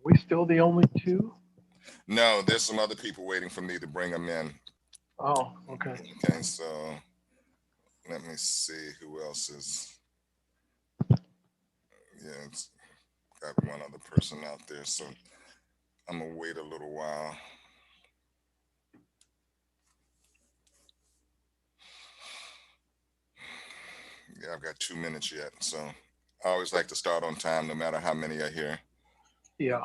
We still the only two? No, there's some other people waiting for me to bring them in. Oh, okay. Okay, so let me see who else is. Yeah, it's got one other person out there, so I'm gonna wait a little while. Yeah, I've got 2 minutes yet, so I always like to start on time, no matter how many are here. Yeah.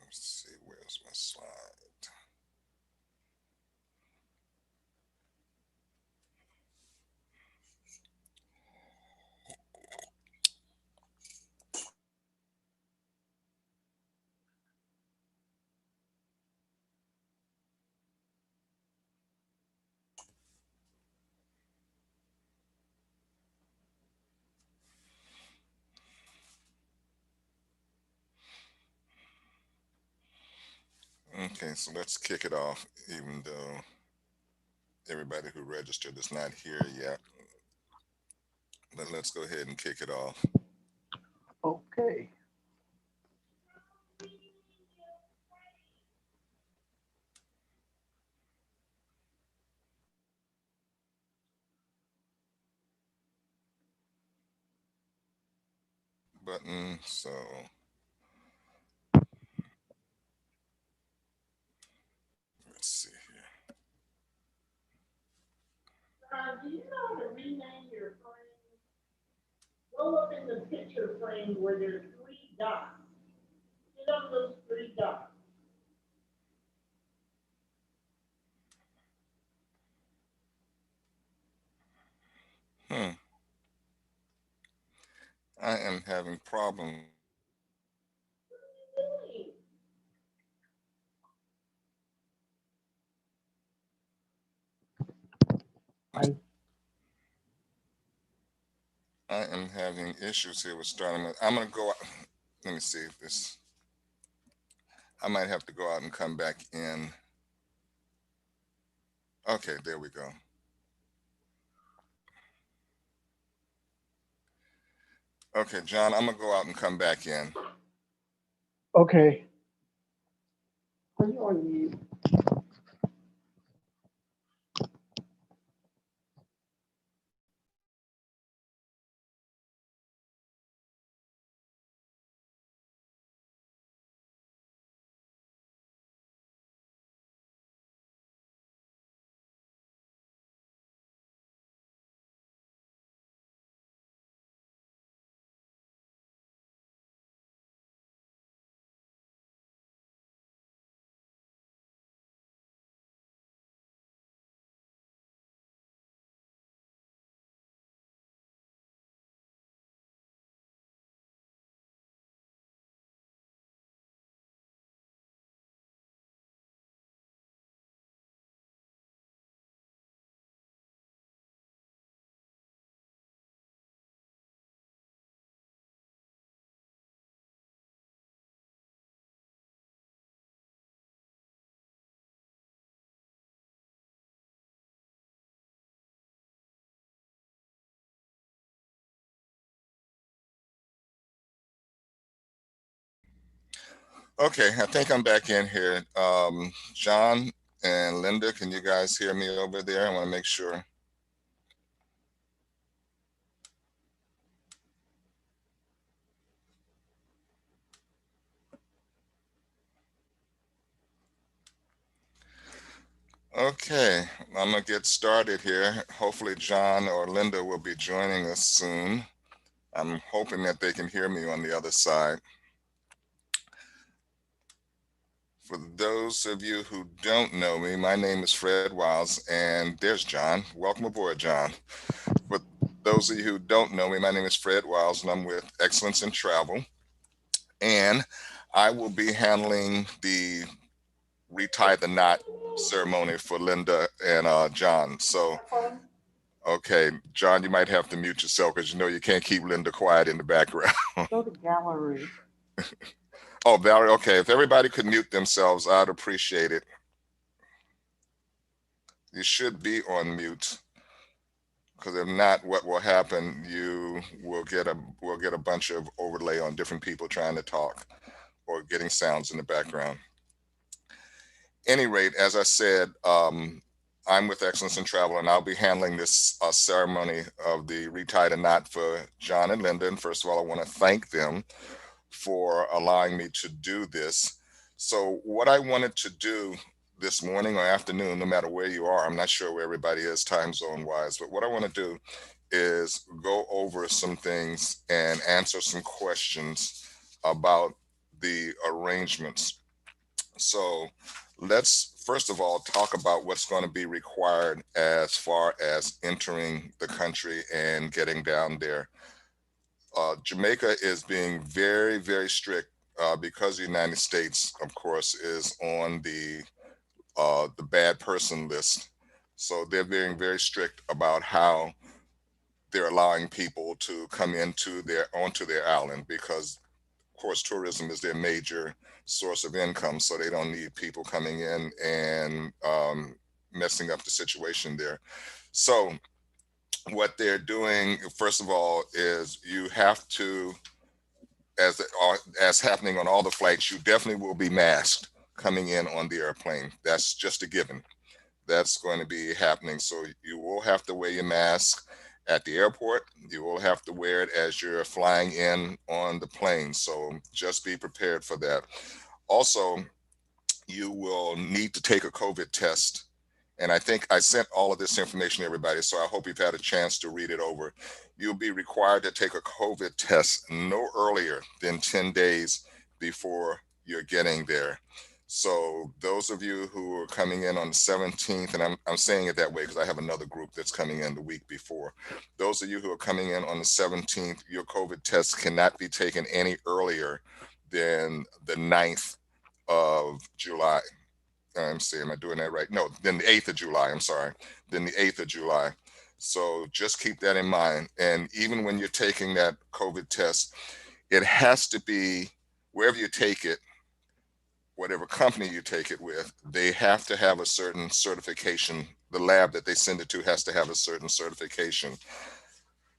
Let's see, where's my slide? Okay, so let's kick it off, even though everybody who registered is not here yet. But let's go ahead and kick it off. Okay. Button, so let's see here. Do you know how to rename your frame? Go up in the picture frame where there's three dots. Hit on those three dots. Hmm. I am having problems with it. Really? I I am having issues here with starting. I'm gonna go. Let me see if this. I might have to go out and come back in. Okay, there we go. Okay, John, I'm gonna go out and come back in. okay. Are you on mute? Okay, I think I'm back in here. John and Linda, can you guys hear me over there? I want to make sure. Okay, I'm gonna get started here. Hopefully, John or Linda will be joining us soon. I'm hoping that they can hear me on the other side. For those of you who don't know me, my name is Fred Wiles, and there's John. Welcome aboard, John. For those of you who don't know me, my name is Fred Wiles, and I'm with Excellence in Travel. And I will be handling the retie the knot ceremony for Linda and John. So, okay, John, you might have to mute yourself because you know you can't keep Linda quiet in the background. Go to gallery. Oh, Valerie, okay, if everybody could mute themselves, I'd appreciate it. You should be on mute because if not, what will happen? You will get a bunch of overlay on different people trying to talk or getting sounds in the background. Any rate, as I said, I'm with Excellence in Travel, and I'll be handling this ceremony of the retie the knot for John and Linda. And first of all, I want to thank them for allowing me to do this. So, what I wanted to do this morning or afternoon, no matter where you are, I'm not sure where everybody is time zone wise, but what I want to do is go over some things and answer some questions about the arrangements. So, let's first of all talk about what's going to be required as far as entering the country and getting down there. Jamaica is being very, very strict because the United States, of course, is on the bad person list. So they're being very strict about how they're allowing people to come into their onto their island because, of course, tourism is their major source of income. So they don't need people coming in and messing up the situation there. So what they're doing, first of all, is you have to as happening on all the flights, you definitely will be masked coming in on the airplane. That's just a given. That's going to be happening. So you will have to wear your mask at the airport. You will have to wear it as you're flying in on the plane. So just be prepared for that. Also, you will need to take a COVID test. And I think I sent all of this information to everybody, so I hope you've had a chance to read it over. You'll be required to take a COVID test no earlier than 10 days before you're getting there. So those of you who are coming in on the 17th, and I'm saying it that way because I have another group that's coming in the week before. Those of you who are coming in on the 17th, your COVID test cannot be taken any earlier than the 9th of July. I'm saying, am I doing that right? No, then the 8th of July, I'm sorry. Then the 8th of July. So just keep that in mind. And even when you're taking that COVID test, it has to be wherever you take it, whatever company you take it with, they have to have a certain certification. The lab that they send it to has to have a certain certification.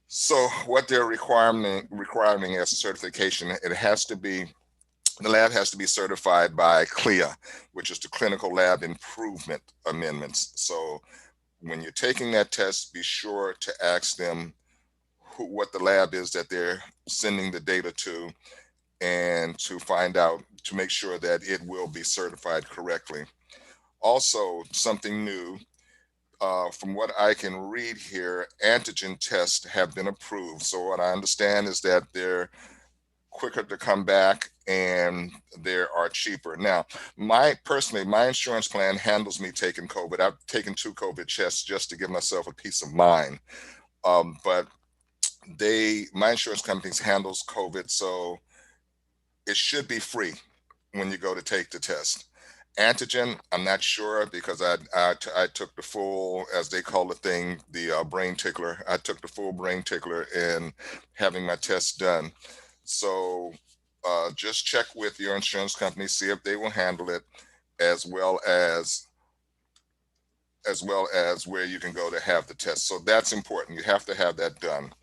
So what they're requiring as a certification, it has to be the lab has to be certified by CLIA, which is the Clinical Lab Improvement Amendments. So when you're taking that test, be sure to ask them what the lab is that they're sending the data to and to find out to make sure that it will be certified correctly. Also, something new. From what I can read here, antigen tests have been approved. So what I understand is that they're quicker to come back and they are cheaper. Now, my insurance plan handles me taking COVID. I've taken 2 COVID tests just to give myself a peace of mind. But my insurance companies handles COVID, so it should be free when you go to take the test. Antigen, I'm not sure because I took the full, as they call the thing, the brain tickler. I took the full brain tickler in having my test done. So just check with your insurance company, see if they will handle it, as well as where you can go to have the test. So that's important. You have to have that done.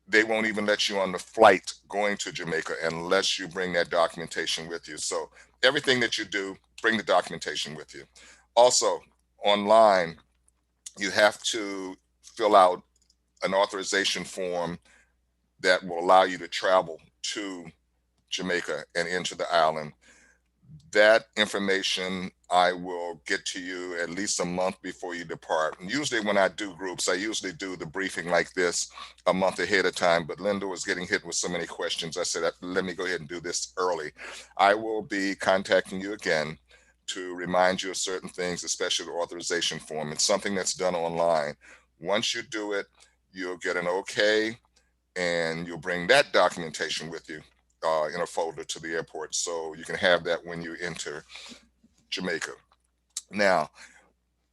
They won't even let you on the flight going to Jamaica unless you bring that documentation with you. So everything that you do, bring the documentation with you. Also, online, you have to fill out an authorization form that will allow you to travel to Jamaica and into the island. That information I will get to you at least a month before you depart. And usually, when I do groups, I usually do the briefing like this a month ahead of time. But Linda was getting hit with so many questions. I said, let me go ahead and do this early. I will be contacting you again to remind you of certain things, especially the authorization form. It's something that's done online. Once you do it, you'll get an okay and you'll bring that documentation with you in a folder to the airport so you can have that when you enter. Jamaica. Now,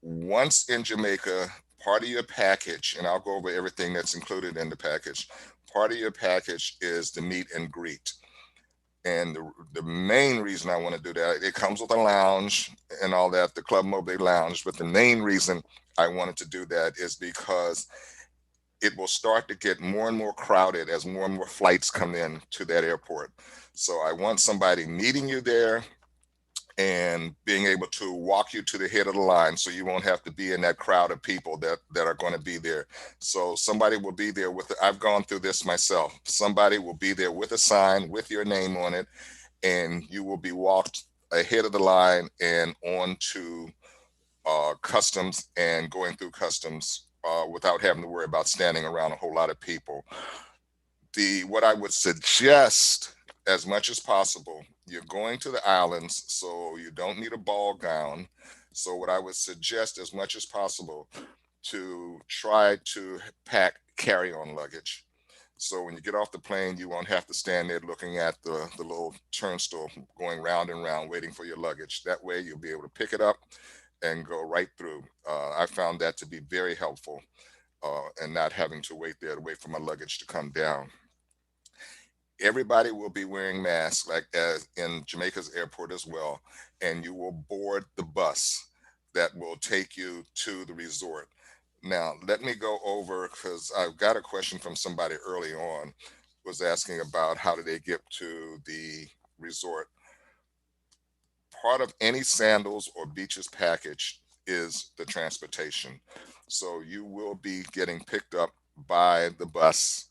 once in Jamaica, part of your package, and I'll go over everything that's included in the package. Part of your package is the meet and greet. And the main reason I want to do that, it comes with a lounge and all that, the Club Mobile Lounge. But the main reason I wanted to do that is because it will start to get more and more crowded as more and more flights come in to that airport. So I want somebody meeting you there and being able to walk you to the head of the line so you won't have to be in that crowd of people that are going to be there. So somebody will be there with I've gone through this myself. Somebody will be there with a sign with your name on it, and you will be walked ahead of the line and on to customs and going through customs without having to worry about standing around a whole lot of people. The what I would suggest as much as possible, you're going to the islands, so you don't need a ball gown. So what I would suggest as much as possible to try to pack carry-on luggage. So when you get off the plane, you won't have to stand there looking at the little turnstile going round and round waiting for your luggage. That way you'll be able to pick it up and go right through. I found that to be very helpful, and not having to wait there to wait for my luggage to come down. Everybody will be wearing masks, like as in Jamaica's airport as well, and you will board the bus that will take you to the resort. Now, let me go over because I've got a question from somebody early on was asking about how do they get to the resort. Part of any sandals or beaches package is the transportation. So you will be getting picked up by the bus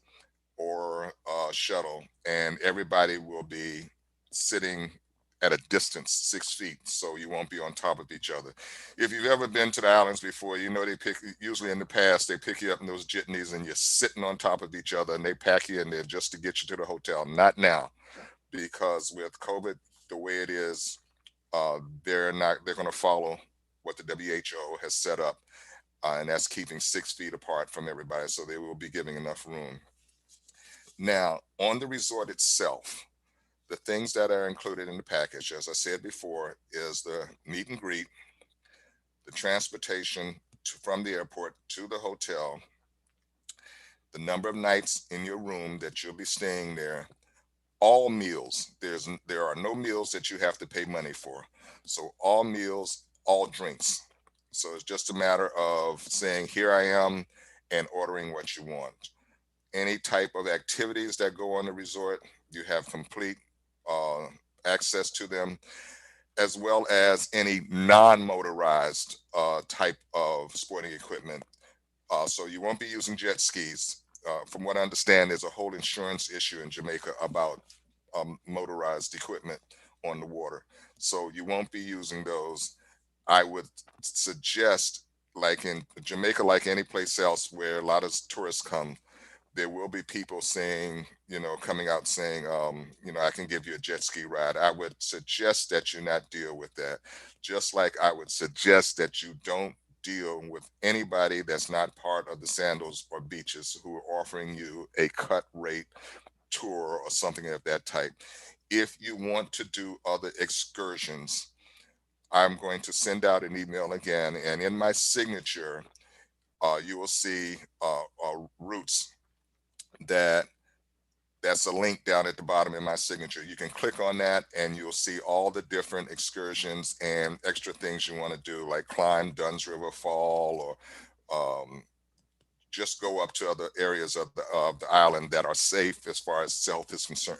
or shuttle, and everybody will be sitting at a distance 6 feet, so you won't be on top of each other. If you've ever been to the islands before, you know they pick. Usually in the past, they pick you up in those jitneys, and you're sitting on top of each other, and they pack you in there just to get you to the hotel. Not now, because with COVID the way it is, they're not. They're going to follow what the WHO has set up, and that's keeping 6 feet apart from everybody. So they will be giving enough room. Now, on the resort itself, the things that are included in the package, as I said before, is the meet and greet, the transportation from the airport to the hotel, the number of nights in your room that you'll be staying there, all meals. There are no meals that you have to pay money for. So all meals, all drinks. So it's just a matter of saying, "Here I am," and ordering what you want. Any type of activities that go on the resort, you have complete uh, access to them, as well as any non-motorized type of sporting equipment. So you won't be using jet skis. From what I understand, there's a whole insurance issue in Jamaica about motorized equipment on the water. So you won't be using those. I would suggest, like in Jamaica, like any place else where a lot of tourists come, there will be people saying, coming out saying, I can give you a jet ski ride. I would suggest that you not deal with that. Just like I would suggest that you don't deal with anybody that's not part of the sandals or beaches who are offering you a cut rate tour or something of that type. If you want to do other excursions, I'm going to send out an email again, and in my signature, you will see routes that that's a link down at the bottom in my signature. You can click on that and you'll see all the different excursions and extra things you want to do, like climb Dunn's River Fall or just go up to other areas of the island that are safe as far as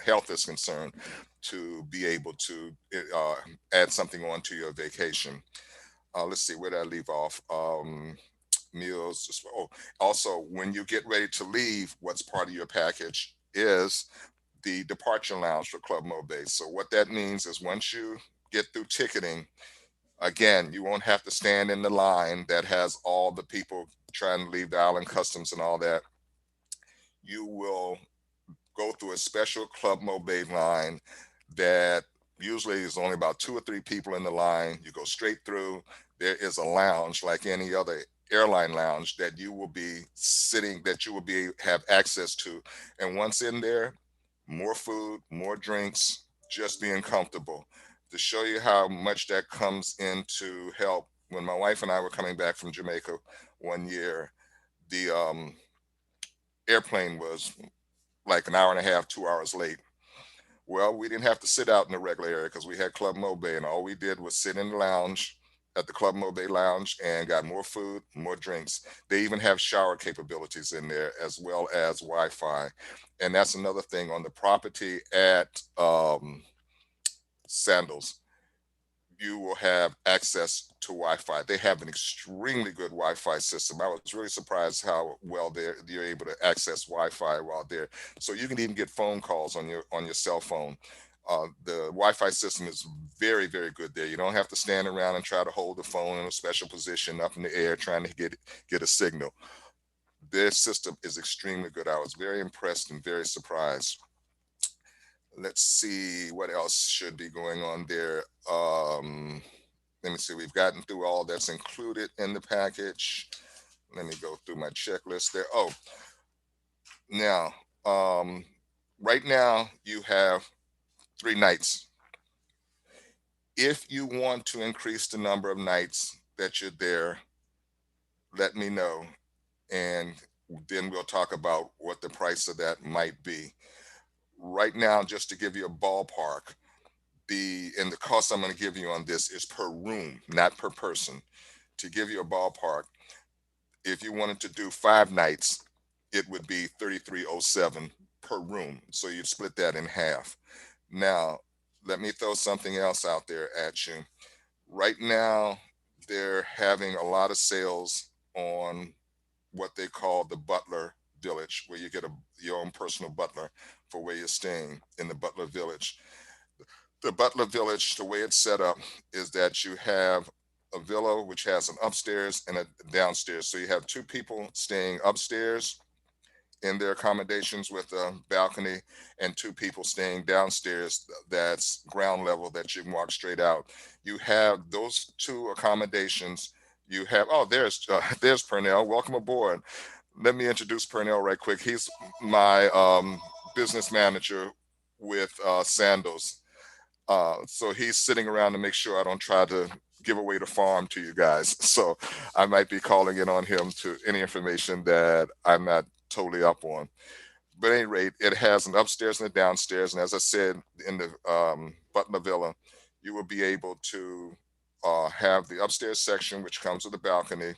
health is concerned, to be able to uh, add something on to your vacation. Let's see, where did I leave off? Meals. Also, when you get ready to leave, what's part of your package is the departure lounge for Club Mo Base. So what that means is once you get through ticketing, again, you won't have to stand in the line that has all the people trying to leave the island customs and all that. You will go through a special Club Mobile line that usually is only about two or three people in the line. You go straight through. There is a lounge like any other airline lounge that you will be sitting, that you will be have access to. And once in there, more food, more drinks, just being comfortable. To show you how much that comes into help, when my wife and I were coming back from Jamaica one year, the airplane was like an hour and a half, 2 hours late. Well, we didn't have to sit out in the regular area because we had Club Mo Bay, and all we did was sit in the lounge at the Club Mo Bay Lounge and got more food, more drinks. They even have shower capabilities in there as well as Wi-Fi, and that's another thing on the property at Sandals. You will have access to Wi-Fi. They have an extremely good Wi-Fi system. I was really surprised how well you're able to access Wi-Fi while there. So you can even get phone calls on your cell phone. The Wi-Fi system is very, very good there. You don't have to stand around and try to hold the phone in a special position up in the air trying to get a signal. Their system is extremely good. I was very impressed and very surprised. Let's see what else should be going on there. Let me see. We've gotten through all that's included in the package. Let me go through my checklist there. Oh, now, um, right now you have 3 nights. If you want to increase the number of nights that you're there, let me know, and then we'll talk about what the price of that might be. Right now, just to give you a ballpark, the cost I'm going to give you on this is per room, not per person. To give you a ballpark, if you wanted to do 5 nights, it would be 3307 per room. So you'd split that in half. Now, let me throw something else out there at you. Right now, they're having a lot of sales on what they call the Butler Village, where you get your own personal butler for where you're staying in the Butler Village. The Butler Village, the way it's set up, is that you have a villa which has an upstairs and a downstairs. So you have 2 people staying upstairs in their accommodations with a balcony, and 2 people staying downstairs that's ground level that you can walk straight out. You have those 2 accommodations. You have, oh, there's Pernell. Welcome aboard. Let me introduce Pernell right quick. He's my business manager with Sandals. So he's sitting around to make sure I don't try to give away the farm to you guys. So I might be calling in on him to any information that I'm not totally up on. But at any rate, it has an upstairs and a downstairs. And as I said, in the Butler Villa, you will be able to have the upstairs section, which comes with a balcony,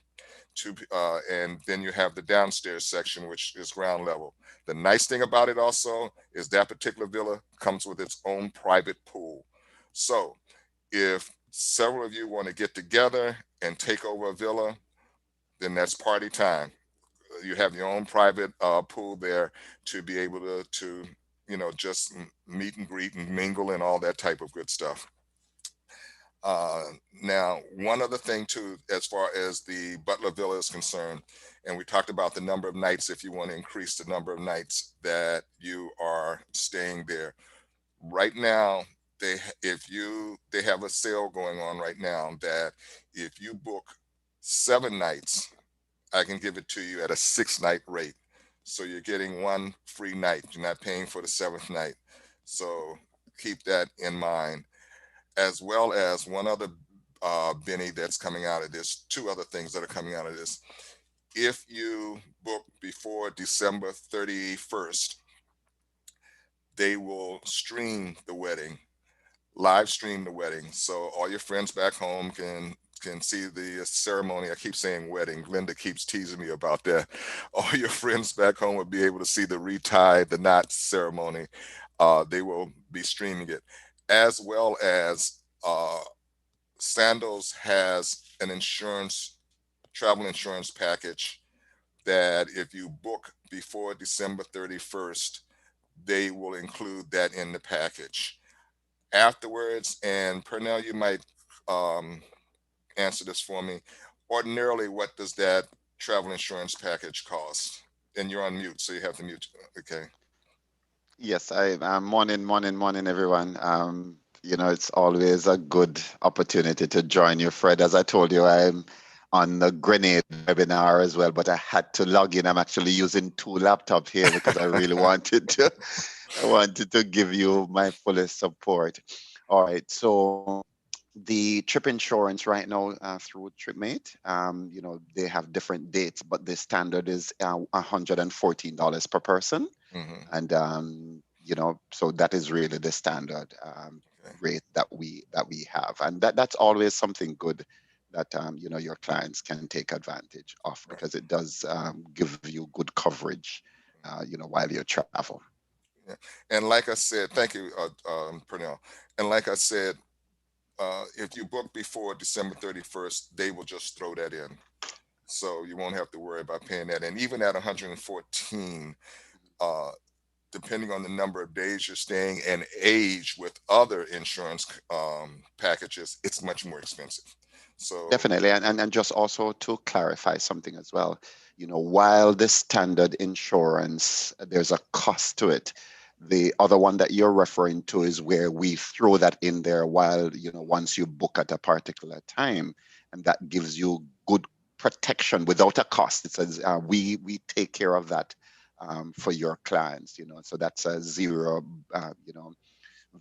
and then you have the downstairs section, which is ground level. The nice thing about it also is that particular villa comes with its own private pool. So if several of you want to get together and take over a villa, then that's party time. You have your own private pool there to be able to just meet and greet and mingle and all that type of good stuff. Uh, Now, one other thing too, as far as the Butler Villa is concerned, and we talked about the number of nights. If you want to increase the number of nights that you are staying there, right now they have a sale going on right now that if you book 7 nights, I can give it to you at a 6 night rate. So you're getting one free night. You're not paying for the seventh night. So keep that in mind, as well as one other Benny that's coming out of this, 2 other things that are coming out of this. If you book before December 31st, they will stream the wedding, live stream the wedding. So all your friends back home can see the ceremony. I keep saying wedding. Glenda keeps teasing me about that. All your friends back home will be able to see the retie the knot ceremony. They will be streaming it, as well as Sandals has an travel insurance package that if you book before December 31st, they will include that in the package. Afterwards, and Pernell, you might um, answer this for me. Ordinarily, what does that travel insurance package cost? And you're on mute, so you have to mute. Okay. Yes, morning, everyone. It's always a good opportunity to join you, Fred. As I told you, I'm on the Grenade webinar as well, but I had to log in. I'm actually using 2 laptops here because I really I wanted to give you my fullest support. All right. So the trip insurance right now through TripMate, they have different dates, but the standard is $114 per person. Hmm. And so that is really the standard Okay. rate that we have, and that's always something good that your clients can take advantage of, Right. because it does give you good coverage while you travel. Yeah. And like I said, thank you, Pernell. And like I said, if you book before December 31st, they will just throw that in. So you won't have to worry about paying that. And even at 114, uh, depending on the number of days you're staying and age with other insurance packages, it's much more expensive. So, Definitely. And just also to clarify something as well, while the standard insurance, there's a cost to it. The other one that you're referring to is where we throw that in there while, once you book at a particular time, and that gives you good protection without a cost. It says we take care of that for your clients, so that's a zero,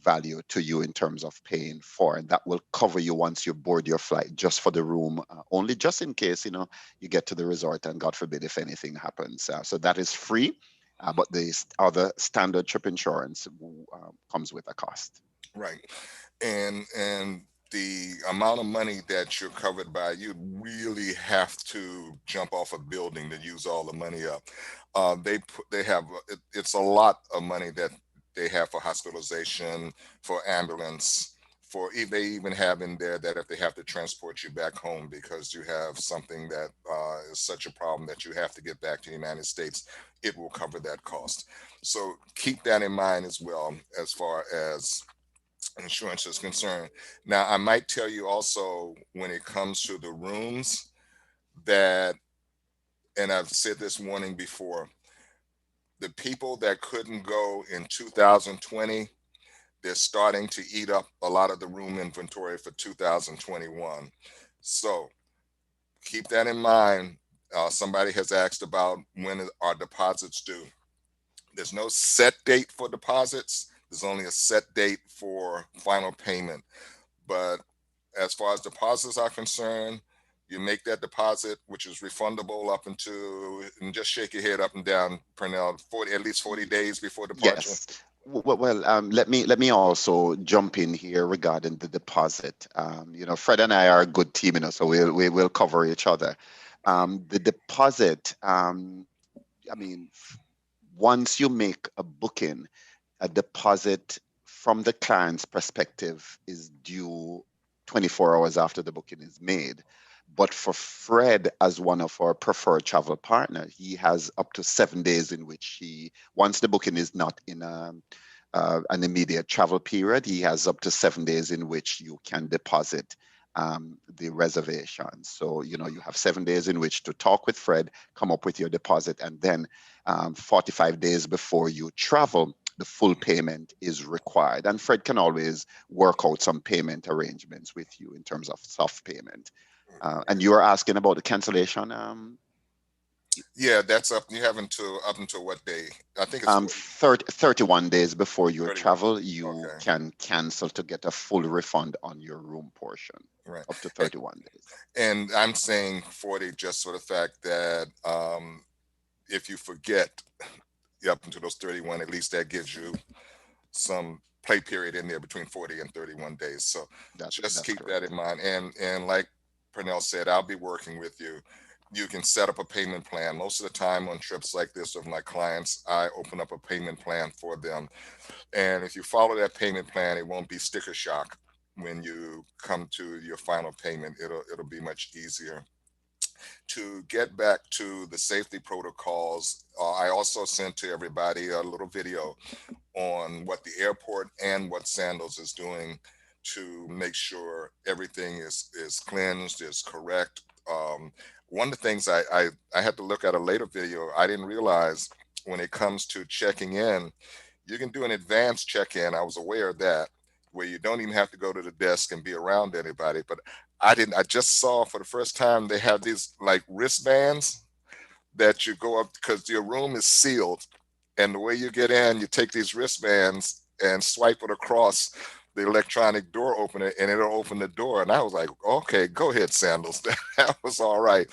value to you in terms of paying for, and that will cover you once you board your flight, just for the room only, just in case you get to the resort and God forbid if anything happens. So that is free, but the other standard trip insurance comes with a cost. right. And the amount of money that you're covered by, you really have to jump off a building to use all the money up. They have it's a lot of money that they have for hospitalization, for ambulance, they even have in there that if they have to transport you back home because you have something that is such a problem that you have to get back to the United States, it will cover that cost. So keep that in mind as well as far as insurance is concerned. Now, I might tell you also when it comes to the rooms that, and I've said this warning before, the people that couldn't go in 2020, they're starting to eat up a lot of the room inventory for 2021. So keep that in mind. Somebody has asked about when our deposits due. There's no set date for deposits. There's only a set date for final payment. But as far as deposits are concerned, you make that deposit, which is refundable up into, and just shake your head up and down, Pernell, 40, at least 40 days before departure. Yes. Well, let me also jump in here regarding the deposit. Fred and I are a good team, so we will cover each other. The deposit, I mean, once you make a booking, a deposit from the client's perspective is due 24 hours after the booking is made. But for Fred, as one of our preferred travel partner, he has up to 7 days in which once the booking is not in an immediate travel period, he has up to 7 days in which you can deposit the reservation. So, you have 7 days in which to talk with Fred, come up with your deposit, and then 45 days before you travel, the full payment is required. And Fred can always work out some payment arrangements with you in terms of soft payment. And you are asking about the cancellation. Yeah, that's up. You have up until what day? I think it's 40, 31 days before your 31. travel, you Okay, can cancel to get a full refund on your room portion, right. up to A- 31 days. And I'm saying 40 just for the fact that if you forget up until those 31, at least that gives you some play period in there between 40 and 31 days. So just That's keep that correct. in mind. And like Pernell said, I'll be working with you. You can set up a payment plan. Most of the time on trips like this with my clients, I open up a payment plan for them. And if you follow that payment plan, it won't be sticker shock when you come to your final payment. It'll be much easier. To get back to the safety protocols, I also sent to everybody a little video on what the airport and what Sandals is doing to make sure everything is cleansed, is correct. One of the things I had to look at a later video, I didn't realize when it comes to checking in, you can do an advanced check-in. I was aware of that, where you don't even have to go to the desk and be around anybody. But I didn't. I just saw for the first time they have these like wristbands that you go up because your room is sealed, and the way you get in, you take these wristbands and swipe it across the electronic door opener, and it'll open the door. And I was like, okay, go ahead, Sandals. That was all right.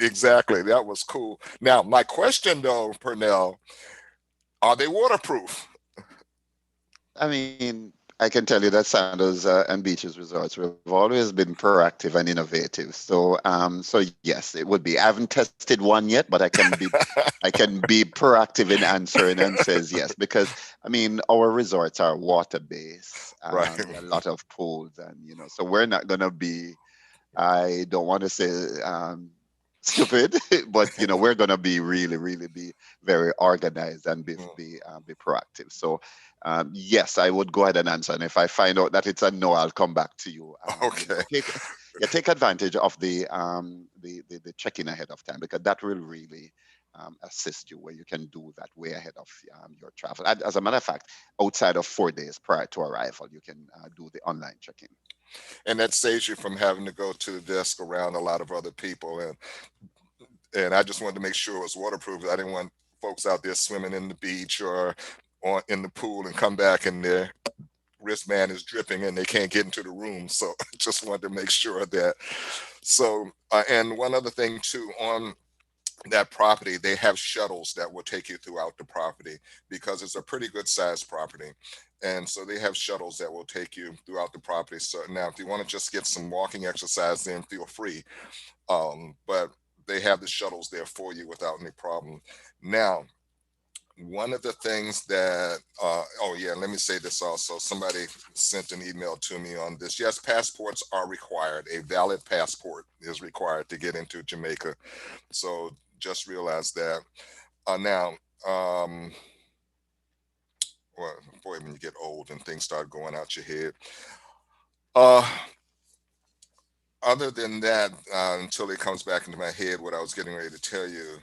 Exactly. That was cool. Now, my question though, Pernell, are they waterproof? I mean, I can tell you that Sandals and Beaches Resorts, we've always been proactive and innovative. So yes, it would be. I haven't tested one yet, but I can be proactive in answering and says yes because I mean our resorts are water based. Right. There are a lot of pools, and so we're not gonna be. I don't want to say stupid, but we're gonna be really, really be very organized and be proactive. So yes, I would go ahead and answer. And if I find out that it's a no, I'll come back to you. Okay. Take advantage of the check-in ahead of time because that will really assist you where you can do that way ahead of your travel. And as a matter of fact, outside of 4 days prior to arrival, you can do the online check-in. And that saves you from having to go to the desk around a lot of other people. And I just wanted to make sure it was waterproof. I didn't want folks out there swimming in the beach or in the pool and come back and their wristband is dripping and they can't get into the room. So I just wanted to make sure that. So, and one other thing too, on that property, they have shuttles that will take you throughout the property because it's a pretty good sized property. And so they have shuttles that will take you throughout the property. So now, if you want to just get some walking exercise, then feel free. But they have the shuttles there for you without any problem. Now, one of the things that, oh yeah, let me say this also. Somebody sent an email to me on this. Yes, passports are required. A valid passport is required to get into Jamaica. So just realize that. Now, well, boy, when you get old and things start going out your head. Uh, Other than that, until it comes back into my head, what I was getting ready to tell you,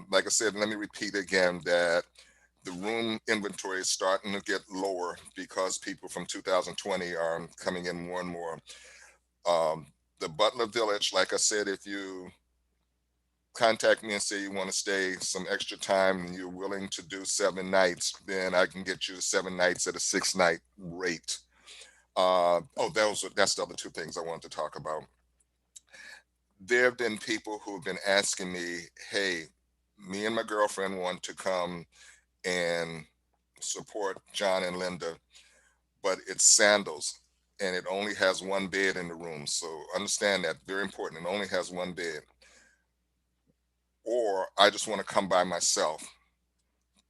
like I said, let me repeat again that the room inventory is starting to get lower because people from 2020 are coming in more and more. The Butler Village, like I said, if you contact me and say you want to stay some extra time and you're willing to do 7 nights, then I can get you 7 nights at a 6 night rate. Oh, that's the other two things I wanted to talk about. There have been people who have been asking me, hey, me and my girlfriend want to come and support John and Linda, but it's Sandals and it only has one bed in the room. So understand that, very important. It only has one bed. Or I just want to come by myself.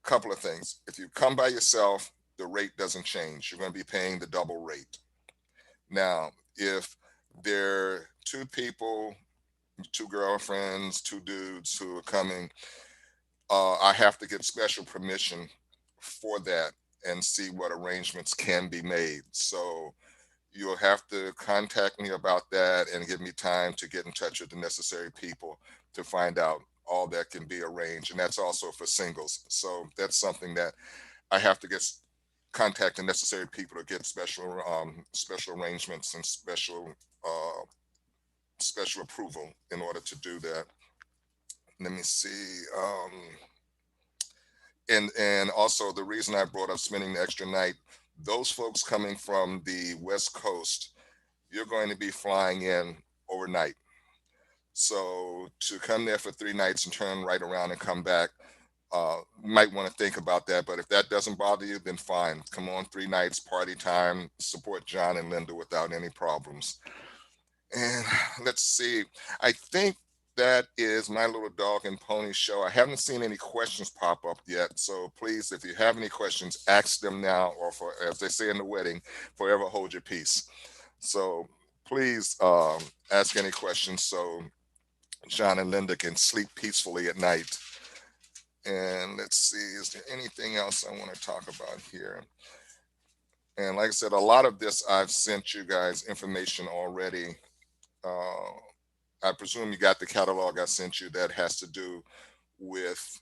Couple of things. If you come by yourself, the rate doesn't change. You're going to be paying the double rate. Now, if there are two people, two girlfriends, two dudes who are coming, I have to get special permission for that and see what arrangements can be made. So you'll have to contact me about that and give me time to get in touch with the necessary people to find out all that can be arranged. And that's also for singles. So that's something that I have to contact the necessary people to get special arrangements and uh, special approval in order to do that. Let me see. And also the reason I brought up spending the extra night, those folks coming from the West Coast, you're going to be flying in overnight. So to come there for 3 nights and turn right around and come back, you might want to think about that. But if that doesn't bother you, then fine. Come on, 3 nights, party time, support John and Linda without any problems. And let's see. I think that is my little dog and pony show. I haven't seen any questions pop up yet. So please, if you have any questions, ask them now, or for, as they say in the wedding, forever hold your peace. So please ask any questions so John and Linda can sleep peacefully at night. And let's see, is there anything else I want to talk about here? And like I said, a lot of this I've sent you guys information already. Uh, I presume you got the catalog I sent you that has to do with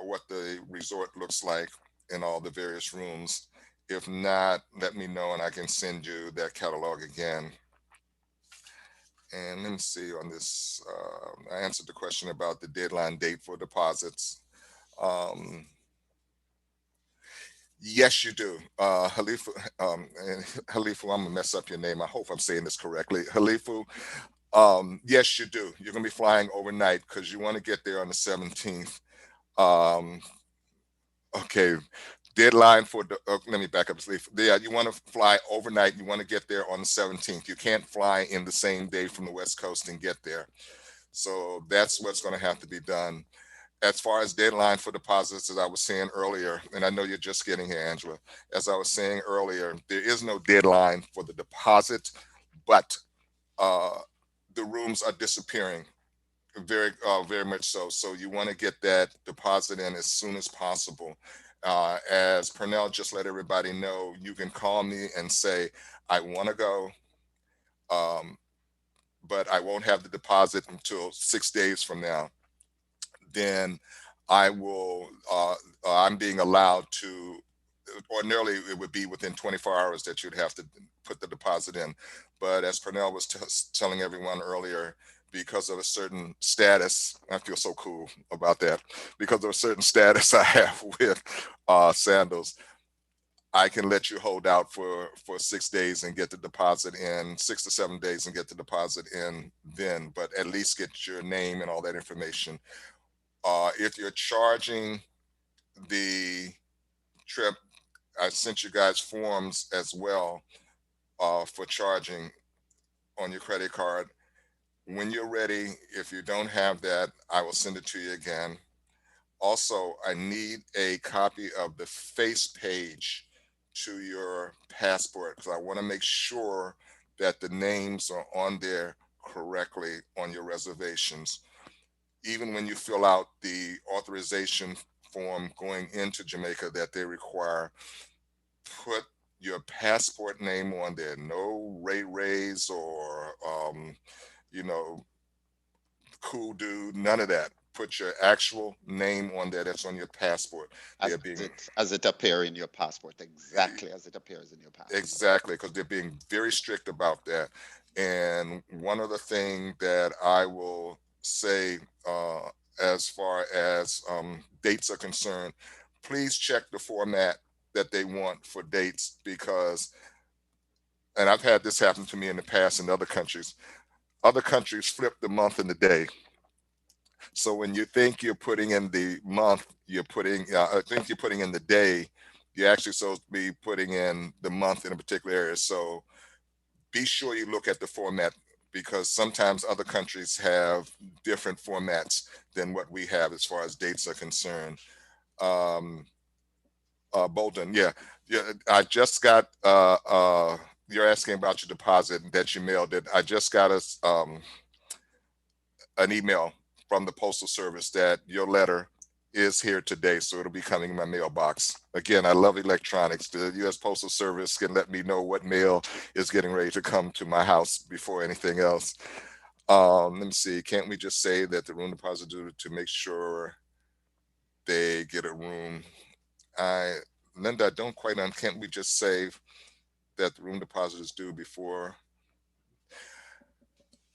what the resort looks like in all the various rooms. If not, let me know and I can send you that catalog again. And let me see on this. I answered the question about the deadline date for deposits. Um, Yes, you do. Halifu, and Halifu, I'm gonna mess up your name. I hope I'm saying this correctly. Halifu, yes, you do. You're gonna be flying overnight because you want to get there on the 17th. Um, okay, deadline for the, let me back up, Halifu. Yeah, you want to fly overnight. You want to get there on the 17th. You can't fly in the same day from the West Coast and get there. So that's what's going to have to be done. As far as deadline for deposits, as I was saying earlier, and I know you're just getting here, Angela, as I was saying earlier, there is no deadline for the deposit, but uh, the rooms are disappearing very much so. So you want to get that deposit in as soon as possible. As Purnell just let everybody know, you can call me and say, I want to go, um, but I won't have the deposit until 6 days from now. Then I will, I'm being allowed to, ordinarily it would be within 24 hours that you'd have to put the deposit in. But as Purnell was telling everyone earlier, because of a certain status, I feel so cool about that, because of a certain status I have with sandals, I can let you hold out for 6 days and get the deposit in, 6 to 7 days and get the deposit in then, but at least get your name and all that information. If you're charging the trip, I sent you guys forms as well for charging on your credit card. When you're ready, if you don't have that, I will send it to you again. Also, I need a copy of the face page to your passport because I want to make sure that the names are on there correctly on your reservations. Even when you fill out the authorization form going into Jamaica that they require, put your passport name on there. No Ray Rays or you know, cool dude, none of that. Put your actual name on there that's on your passport. They're being As it appear in your passport, exactly as it appears in your passport. exactly because they're being very strict about that. And one other thing that I will say, as far as dates are concerned, please check the format that they want for dates because, and I've had this happen to me in the past in other countries. Other countries flip the month and the day. So when you think you're putting in the month, I think you're putting in the day, you're actually supposed to be putting in the month in a particular area. So be sure you look at the format because sometimes other countries have different formats than what we have as far as dates are concerned. Um, Bolton, yeah, yeah. I just got. You're asking about your deposit that you mailed it. I just got an email from the postal service that your letter is here today, so it'll be coming in my mailbox. Again, I love electronics. The U.S. Postal Service can let me know what mail is getting ready to come to my house before anything else. Let me see. Can't we just say that the room deposit due to make sure they get a room? I Linda, I don't quite on. Can't we just say that the room deposit is due before?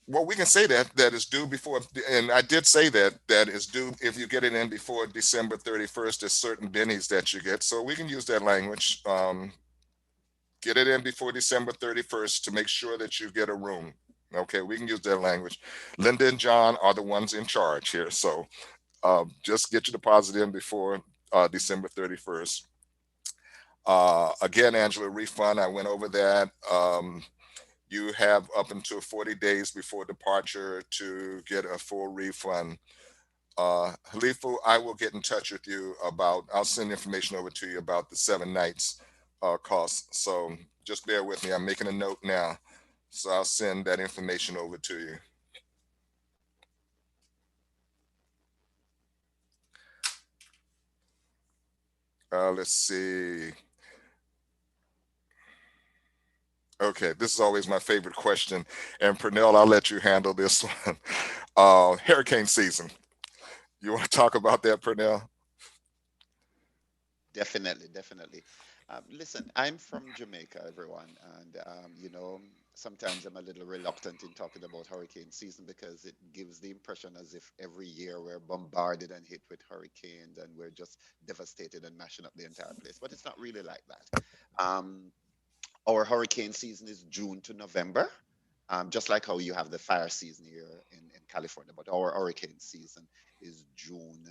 Well, we can say that is due before, and I did say that is due if you get it in before December 31st. There's certain bennies that you get, so we can use that language. Get it in before December 31st to make sure that you get a room. Okay, we can use that language. Linda and John are the ones in charge here, so just get your deposit in before December 31st. Again, Angela, refund. I went over that. You have up until 40 days before departure to get a full refund. Halifu, I will get in touch with you about, I'll send information over to you about the 7 nights cost. So just bear with me. I'm making a note now. So I'll send that information over to you. Let's see. Okay, this is always my favorite question. And Pernell, I'll let you handle this one. Hurricane season. You want to talk about that, Pernell? Definitely, definitely. Listen, I'm from Jamaica, everyone, and sometimes I'm a little reluctant in talking about hurricane season because it gives the impression as if every year we're bombarded and hit with hurricanes and we're just devastated and mashing up the entire place. But it's not really like that. Our hurricane season is June to November, just like how you have the fire season here in California. But our hurricane season is June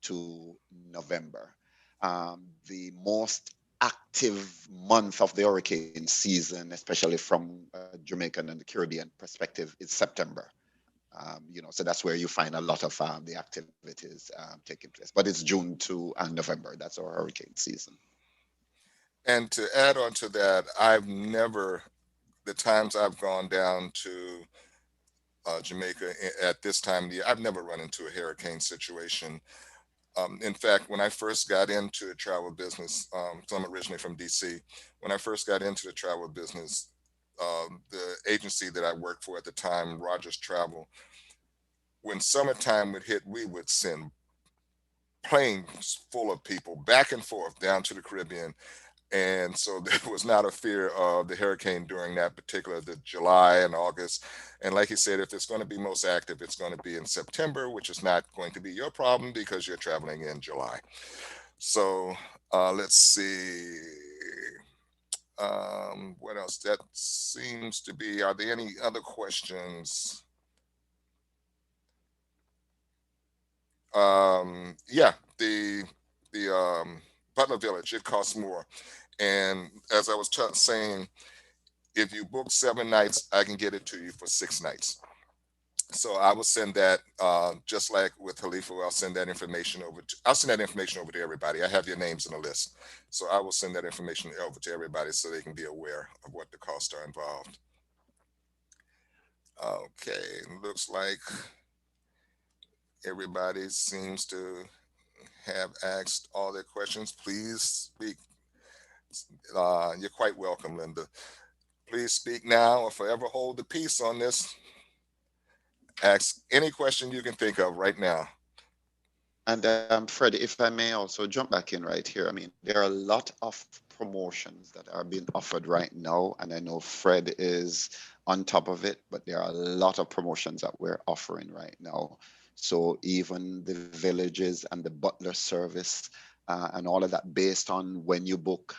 to November. The most active month of the hurricane season, especially from a Jamaican and the Caribbean perspective, is September. So that's where you find a lot of the activities taking place. But it's June to November. That's our hurricane season. And to add on to that, the times I've gone down to Jamaica at this time of the year, I've never run into a hurricane situation. In fact, when I first got into the travel business, so I'm originally from DC. When I first got into the travel business, the agency that I worked for at the time, Rogers Travel, when summertime would hit, we would send planes full of people back and forth down to the Caribbean. And so there was not a fear of the hurricane during that particular, the July and August. And like he said, if it's going to be most active, it's going to be in September, which is not going to be your problem because you're traveling in July. So let's see. What else? That seems to be. Are there any other questions? Yeah, the Butler Village, it costs more. And as I was saying, if you book 7 nights, I can get it to you for 6 nights. So I will send that, just like with Khalifa, I'll send that information over to everybody. I have your names in the list. So I will send that information over to everybody so they can be aware of what the costs are involved. Okay, looks like everybody seems to have asked all their questions. Please speak. You're quite welcome, Linda. Please speak now or forever hold the peace on this. Ask any question you can think of right now. And Fred, if I may also jump back in right here, I mean, there are a lot of promotions that are being offered right now, and I know Fred is on top of it, but there are a lot of promotions that we're offering right now. So even the villages and the butler service and all of that based on when you book,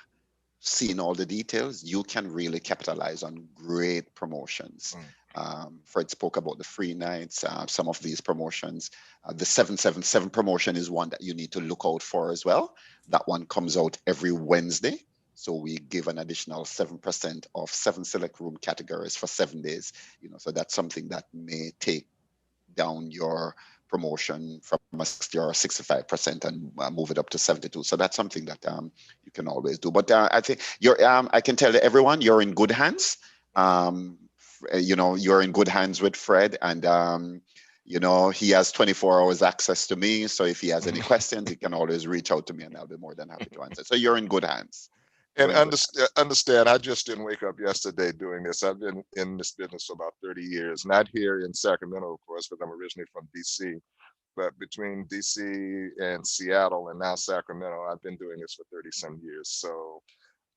seeing all the details, you can really capitalize on great promotions. Mm. Fred spoke about the free nights, some of these promotions. The 777 promotion is one that you need to look out for as well. That one comes out every Wednesday. So we give an additional 7% off 7 select room categories for 7 days. So that's something that may take down your promotion from your 65% and move it up to 72. So that's something that you can always do. But I think I can tell everyone you're in good hands. You're in good hands with Fred, and he has 24 hours access to me. So if he has any questions, he can always reach out to me, and I'll be more than happy to answer. So you're in good hands. And understand, I just didn't wake up yesterday doing this. I've been in this business for about 30 years, not here in Sacramento, of course, because I'm originally from DC, but between DC and Seattle and now Sacramento, I've been doing this for 30 some years. So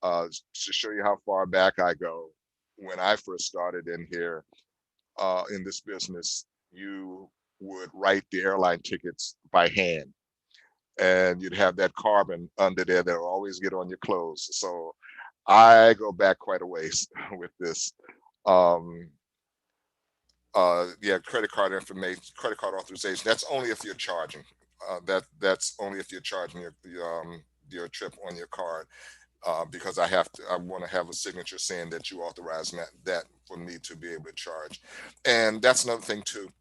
to show you how far back I go, when I first started in here, in this business, you would write the airline tickets by hand, and you'd have that carbon under there that'll always get on your clothes. So I go back quite a ways with this. Um, yeah, credit card information, credit card authorization. That's only if you're charging. That's only if you're charging your trip on your card. Because I want to have a signature saying that you authorize that for me to be able to charge. And that's another thing too.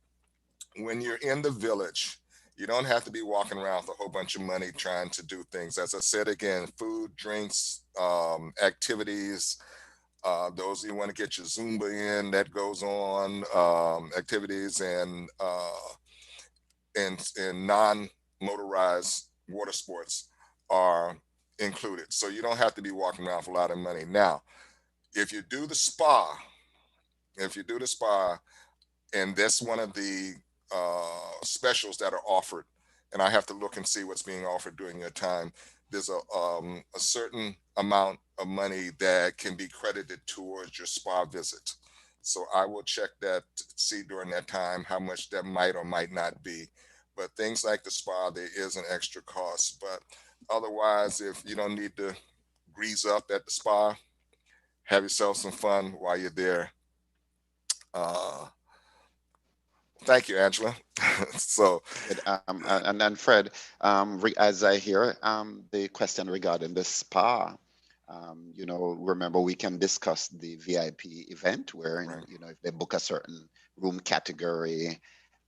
When you're in the village, you don't have to be walking around with a whole bunch of money trying to do things. As I said again, food, drinks, activities. Those you want to get your Zumba in, that goes on. Activities and non-motorized water sports are included. So you don't have to be walking around for a lot of money. Now, if you do the spa, if you do the spa, and that's one of the specials that are offered, and I have to look and see what's being offered during your time. There's a certain amount of money that can be credited towards your spa visit. So I will check that to see during that time how much that might or might not be. But things like the spa, there is an extra cost. But otherwise, if you don't need to grease up at the spa, have yourself some fun while you're there. Uh, Thank you, Angela. So, Good. And Fred, as I hear the question regarding the spa, remember we can discuss the VIP event wherein, right. if they book a certain room category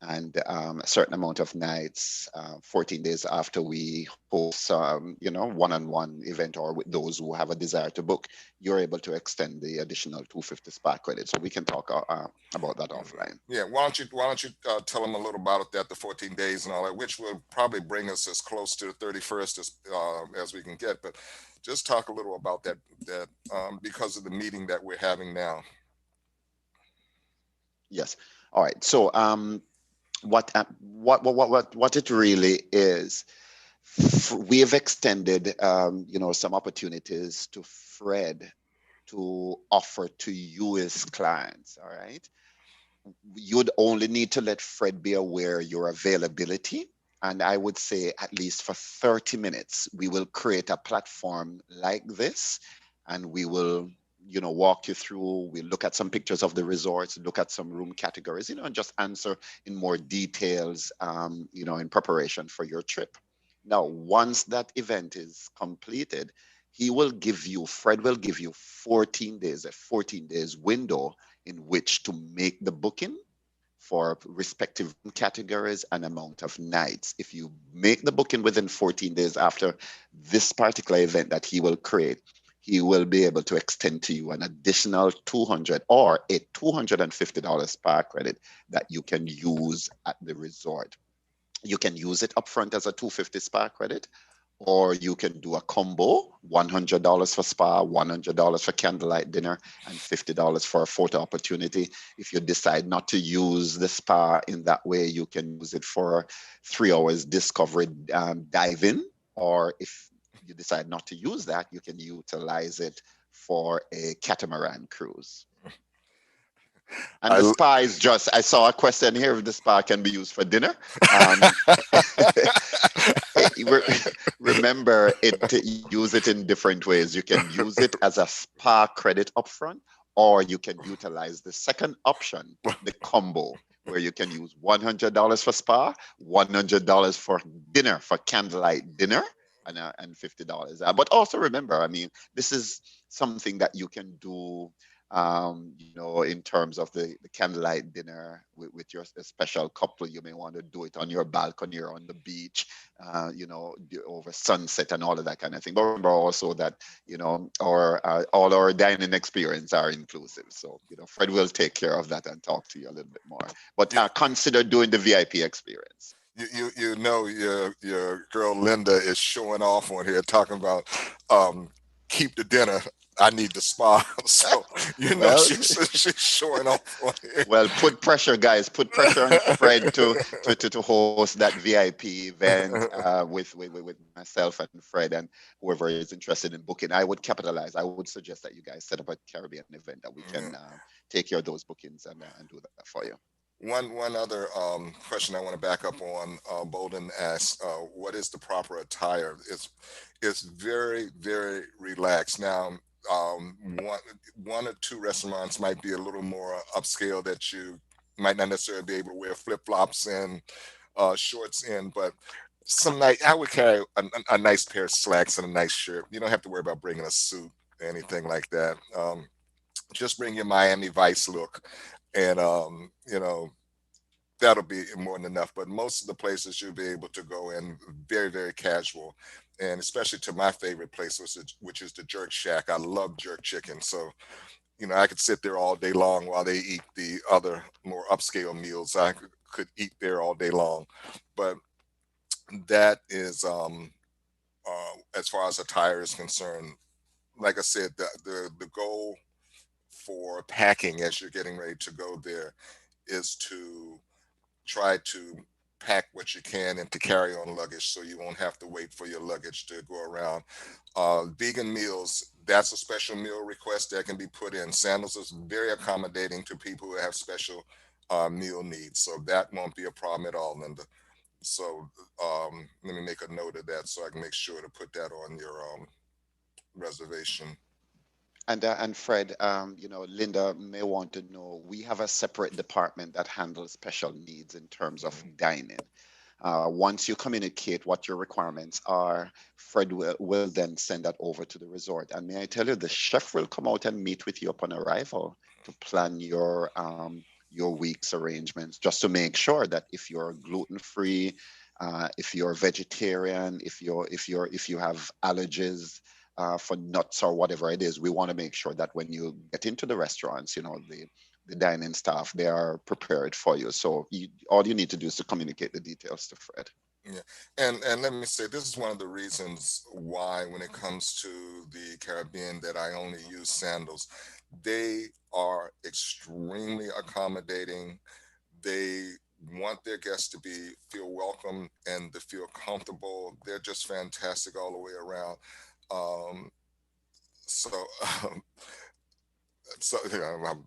and a certain amount of nights, 14 days after we host, one-on-one event or with those who have a desire to book, you're able to extend the additional 250 spa credit. So we can talk about that offline. Yeah, why don't you tell them a little about that, the 14 days and all that, which will probably bring us as close to the 31st as we can get. But just talk a little about that because of the meeting that we're having now. Yes. All right. So what it really is, we have extended some opportunities to Fred to offer to you as clients. All right, you'd only need to let Fred be aware your availability. And I would say at least for 30 minutes, we will create a platform like this and we will, walk you through. We'll look at some pictures of the resorts, look at some room categories, and just answer in more details, in preparation for your trip. Now, once that event is completed, Fred will give you 14 days, a 14 days window in which to make the booking for respective categories and amount of nights. If you make the booking within 14 days after this particular event that he will create, he will be able to extend to you an additional 200 or a $250 spa credit that you can use at the resort. You can use it upfront as a 250 spa credit, or you can do a combo, $100 for spa, $100 for candlelight dinner, and $50 for a photo opportunity. If you decide not to use the spa in that way, you can use it for 3 hours discovery diving, or if you decide not to use that, you can utilize it for a catamaran cruise. And I the l- spa is just, I saw a question here if the spa can be used for dinner. Um, remember you use it in different ways. You can use it as a spa credit upfront, or you can utilize the second option, the combo, where you can use $100 for spa, $100 for dinner, for candlelight dinner, and $50. But also remember, I mean, this is something that you can do, in terms of the candlelight dinner with your special couple. You may want to do it on your balcony or on the beach, over sunset and all of that kind of thing. But remember also that, all our dining experience are inclusive. So, Fred will take care of that and talk to you a little bit more. But you, consider doing the VIP experience. your girl Linda is showing off on here talking about um, keep the dinner. I need the spa. So Well, she's showing off on here. well, put pressure, guys. Put pressure on Fred to host that VIP event with myself and Fred and whoever is interested in booking. I would capitalize. I would suggest that you guys set up a Caribbean event that we can Yeah. take care of those bookings and do that for you. One other question I want to back up on. Bolden asked, "What is the proper attire?" It's very relaxed. Now, one or two restaurants might be a little more upscale that you might not necessarily be able to wear flip flops and shorts in, but some night I would carry a nice pair of slacks and a nice shirt. You don't have to worry about bringing a suit or anything like that. Just bring your Miami Vice look, and that'll be more than enough. But most of the places you'll be able to go in very casual, and especially to my favorite place, which is the Jerk Shack. I love jerk chicken, so I could sit there all day long while they eat the other more upscale meals. I could eat there all day long, but that is as far as attire is concerned. Like I said, the goal for packing as you're getting ready to go there is to try to pack what you can into carry-on luggage so you won't have to wait for your luggage to go around. Vegan meals, that's a special meal request that can be put in. Sandals is very accommodating to people who have special meal needs, so that won't be a problem at all, Linda. So let me make a note of that so I can make sure to put that on your reservation. And Fred, Linda may want to know we have a separate department that handles special needs in terms of Mhm. dining. Once you communicate what your requirements are, Fred will then send that over to the resort. And may I tell you, the chef will come out and meet with you upon arrival to plan your week's arrangements, just to make sure that if you're gluten free, if you're vegetarian, if you have allergies for nuts or whatever it is, we want to make sure that when you get into the restaurants, the dining staff, they are prepared for you. So all you need to do is to communicate the details to Fred. Yeah, and let me say this is one of the reasons why when it comes to the Caribbean that I only use sandals. They are extremely accommodating. They want their guests to be feel welcome and to feel comfortable. They're just fantastic all the way around. Um, so so I'm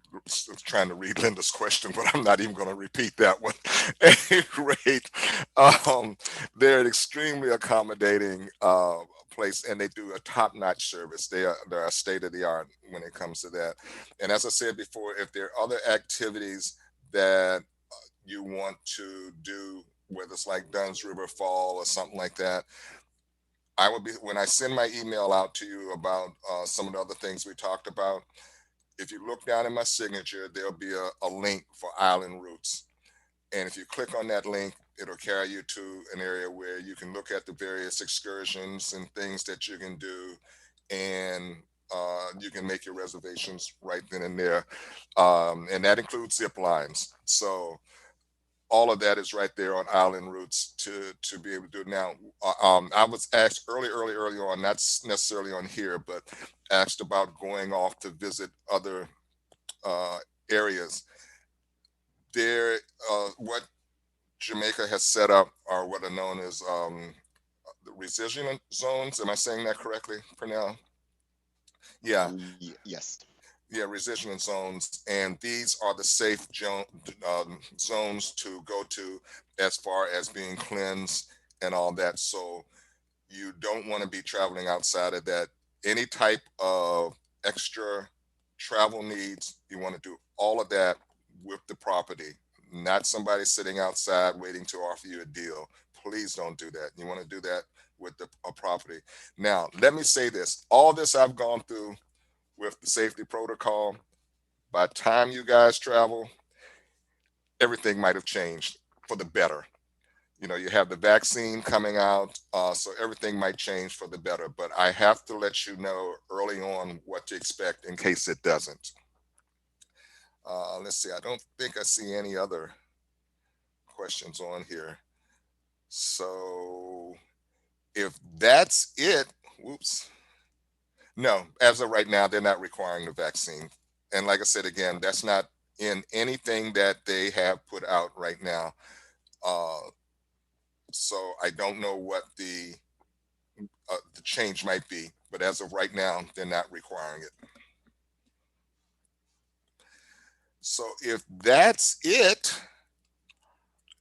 trying to read Linda's question, but I'm not even going to repeat that one. At any rate, um, they're an extremely accommodating place, and they do a top-notch service. They're a state of the art when it comes to that. And as I said before, if there are other activities that you want to do, whether it's like Dunn's River Fall or something like that, I would be when I send my email out to you about some of the other things we talked about. If you look down in my signature, there'll be a link for Island Routes. And if you click on that link, it'll carry you to an area where you can look at the various excursions and things that you can do. And you can make your reservations right then and there. And that includes zip lines. So all of that is right there on Island Routes to be able to do it now. I was asked early on, not necessarily on here, but asked about going off to visit other uh, areas. There, what Jamaica has set up are what are known as the resilience zones. Am I saying that correctly, Pernell? Yeah, Yes. yeah, resilience zones, and these are the safe zones to go to as far as being cleansed and all that. So you don't want to be traveling outside of that. Any type of extra travel needs, you want to do all of that with the property, not somebody sitting outside waiting to offer you a deal. Please don't do that. You want to do that with a property. Now, let me say this, all this I've gone through with the safety protocol, by the time you guys travel, everything might have changed for the better. You have the vaccine coming out, so everything might change for the better, but I have to let you know early on what to expect in case it doesn't. Let's see, I don't think I see any other questions on here. So if that's it, whoops, no, as of right now, they're not requiring the vaccine. And like I said, again, that's not in anything that they have put out right now. Uh, so I don't know what the change might be, but as of right now, they're not requiring it. So if that's it,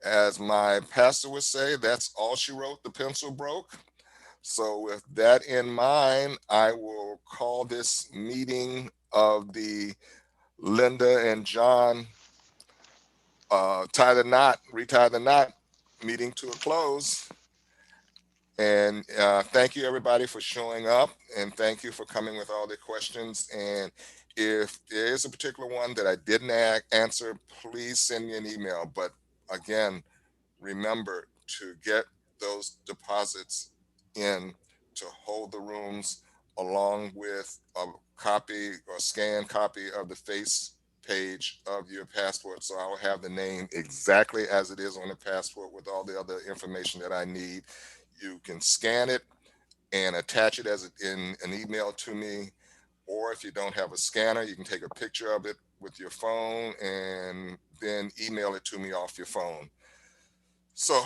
as my pastor would say, that's all she wrote, the pencil broke. So with that in mind, I will call this meeting of the Linda and John retie the knot meeting to a close. And thank you, everybody, for showing up. And thank you for coming with all the questions. And if there is a particular one that I didn't answer, please send me an email. But again, remember to get those deposits in to hold the rooms along with a copy or scanned copy of the face page of your passport. So I will have the name exactly as it is on the passport with all the other information that I need. You can scan it and attach it as in an email to me. Or if you don't have a scanner, you can take a picture of it with your phone and then email it to me off your phone. So,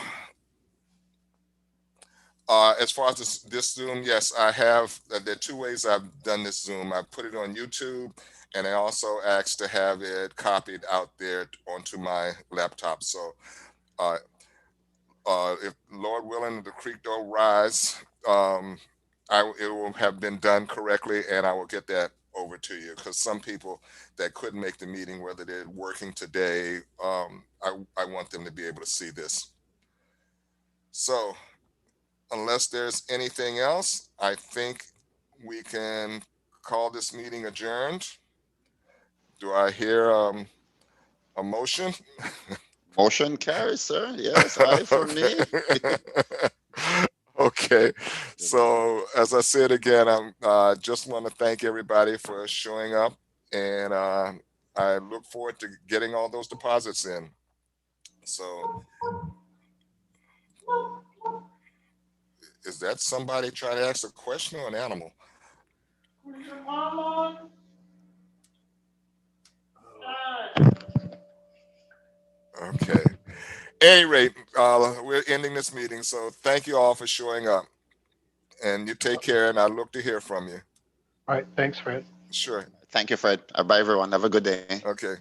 as far as this Zoom, yes, I have. There are two ways I've done this Zoom. I put it on YouTube, and I also asked to have it copied out there onto my laptop. So, uh, if Lord willing, the creek don't rise, it will have been done correctly, and I will get that over to you. Because some people that couldn't make the meeting, whether they're working today, I want them to be able to see this. So, unless there's anything else, I think we can call this meeting adjourned. Do I hear a motion? Motion carries, sir. Yes, aye from me. Okay. You know. So as I said again, I'm just want to thank everybody for showing up, and I look forward to getting all those deposits in. So is that somebody trying to ask a question or an animal? Was your mom on? Okay. Any rate, we're ending this meeting. So thank you all for showing up, and you take care. And I look to hear from you. All right, thanks, Fred. Sure. Thank you, Fred. Bye, everyone. Have a good day. Okay.